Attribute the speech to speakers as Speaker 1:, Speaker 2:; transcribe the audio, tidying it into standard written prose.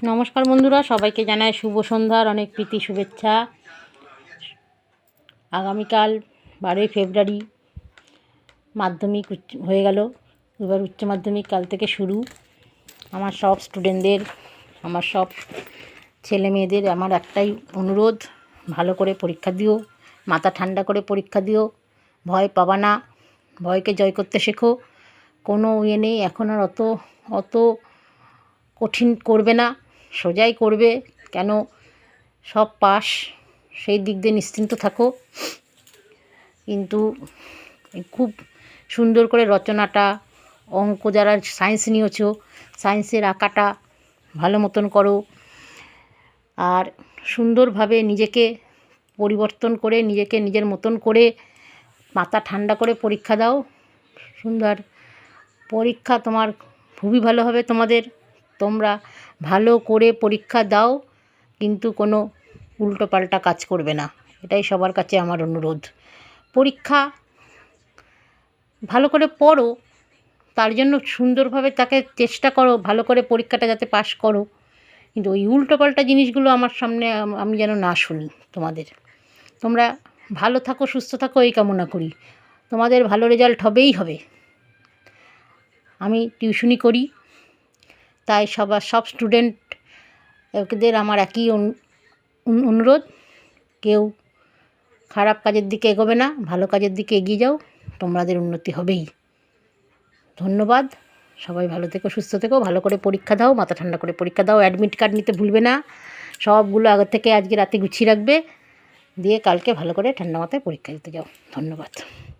Speaker 1: নমস্কার বন্ধুরা, সবাইকে জানাই শুভ সন্ধ্যার অনেক প্রীতি শুভেচ্ছা। আগামীকাল 12ই ফেব্রুয়ারি মাধ্যমিক হয়ে গেল। এবার উচ্চ মাধ্যমিক কাল থেকে শুরু। আমার সব স্টুডেন্টদের, আমার সব ছেলে মেয়েদের আমার একটাই অনুরোধ, ভালো করে পরীক্ষা দিও, মাথা ঠান্ডা করে পরীক্ষা দিও, ভয় পাবা না, ভয়কে জয় করতে শেখো। কোনো ইয়ে নেই, এখন আর অত কঠিন করবে না, সোজাই করবে। কেন সব পাস, সেই দিক দিয়ে নিশ্চিন্ত থাকো। কিন্তু খুব সুন্দর করে রচনাটা, অঙ্ক যারা সায়েন্স নিয়েছ সায়েন্সের আঁকাটা ভালো মতন করো, আর সুন্দরভাবে নিজেকে পরিবর্তন করে নিজেকে নিজের মতন করে মাথা ঠান্ডা করে পরীক্ষা দাও। সুন্দর পরীক্ষা তোমার খুবই ভালো হবে। তোমরা ভালো করে পরীক্ষা দাও, কিন্তু কোনো উল্টোপাল্টা কাজ করবে না, এটাই সবার কাছে আমার অনুরোধ। পরীক্ষা ভালো করে পড়ো, তার জন্য সুন্দরভাবে তাকে চেষ্টা করো, ভালো করে পরীক্ষাটা যাতে পাশ করো, কিন্তু ওই উল্টোপাল্টা জিনিসগুলো আমার সামনে আমি যেন না শুনি। তোমরা ভালো থাকো, সুস্থ থাকো, এই কামনা করি। তোমাদের ভালো রেজাল্ট হবেই হবে। আমি টিউশনি করি, তাই সব স্টুডেন্টদের আমার একই অনুরোধ, কেউ খারাপ কাজের দিকে এগোবে না, ভালো কাজের দিকে এগিয়ে যাও, তোমাদের উন্নতি হবেই। ধন্যবাদ। সবাই ভালো থেকো, সুস্থ থেকো, ভালো করে পরীক্ষা দাও, মাথা ঠান্ডা করে পরীক্ষা দাও। অ্যাডমিট কার্ড নিতে ভুলবে না, সবগুলো আগের থেকে আজকে রাতে গুছিয়ে রাখবে, দিয়ে কালকে ভালো করে ঠান্ডা মাথায় পরীক্ষা দিতে যাও। ধন্যবাদ।